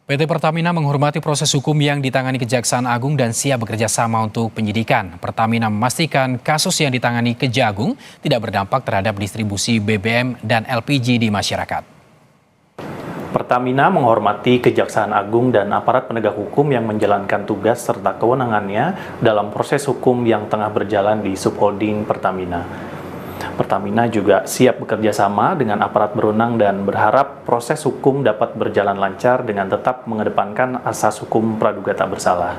PT Pertamina menghormati proses hukum yang ditangani Kejaksaan Agung dan siap bekerja sama untuk penyidikan. Pertamina memastikan kasus yang ditangani Kejagung tidak berdampak terhadap distribusi BBM dan LPG di masyarakat. Pertamina menghormati Kejaksaan Agung dan aparat penegak hukum yang menjalankan tugas serta kewenangannya dalam proses hukum yang tengah berjalan di subholding Pertamina. Pertamina juga siap bekerja sama dengan aparat berwenang dan berharap proses hukum dapat berjalan lancar dengan tetap mengedepankan asas hukum praduga tak bersalah.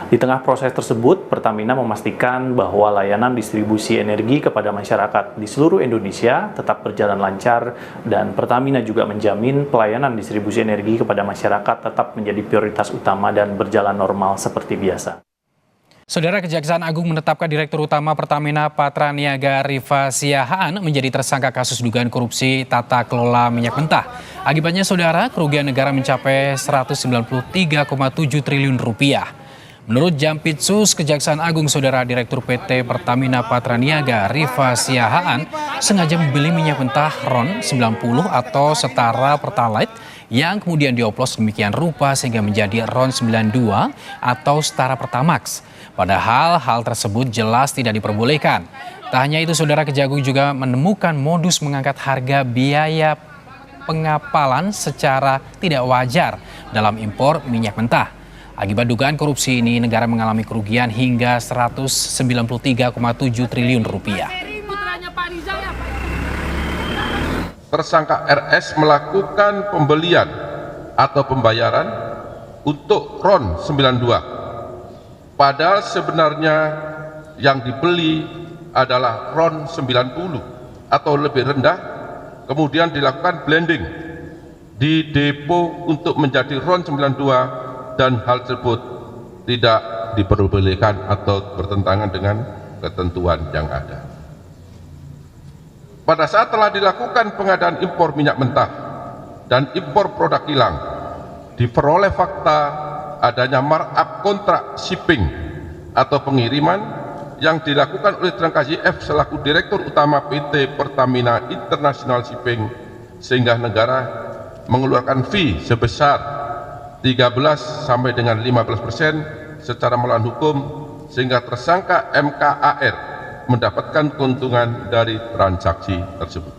Di tengah proses tersebut, Pertamina memastikan bahwa layanan distribusi energi kepada masyarakat di seluruh Indonesia tetap berjalan lancar dan Pertamina juga menjamin pelayanan distribusi energi kepada masyarakat tetap menjadi prioritas utama dan berjalan normal seperti biasa. Saudara, Kejaksaan Agung menetapkan Direktur Utama Pertamina Patraniaga Rifa Siahaan menjadi tersangka kasus dugaan korupsi tata kelola minyak mentah. Akibatnya, saudara, kerugian negara mencapai 193,7 triliun rupiah. Menurut Jampitsus Kejaksaan Agung, saudara, Direktur PT Pertamina Patraniaga Rifa Siahaan sengaja membeli minyak mentah RON 90 atau setara Pertalite yang kemudian dioplos demikian rupa sehingga menjadi RON 92 atau setara Pertamax. Padahal hal tersebut jelas tidak diperbolehkan. Tak hanya itu, saudara, Kejagung juga menemukan modus mengangkat harga biaya pengapalan secara tidak wajar dalam impor minyak mentah. Akibat dugaan korupsi ini, negara mengalami kerugian hingga 193,7 triliun rupiah. Tersangka RS melakukan pembelian atau pembayaran untuk RON 92. Padahal sebenarnya yang dibeli adalah RON 90 atau lebih rendah, kemudian dilakukan blending di depo untuk menjadi RON 92 dan hal tersebut tidak diperbolehkan atau bertentangan dengan ketentuan yang ada. Pada saat telah dilakukan pengadaan impor minyak mentah dan impor produk kilang, diperoleh fakta adanya markup kontrak shipping atau pengiriman yang dilakukan oleh tersangka YF selaku Direktur Utama PT Pertamina International Shipping, sehingga negara mengeluarkan fee sebesar 13 sampai dengan 15% secara melawan hukum, sehingga tersangka MKAR mendapatkan keuntungan dari transaksi tersebut.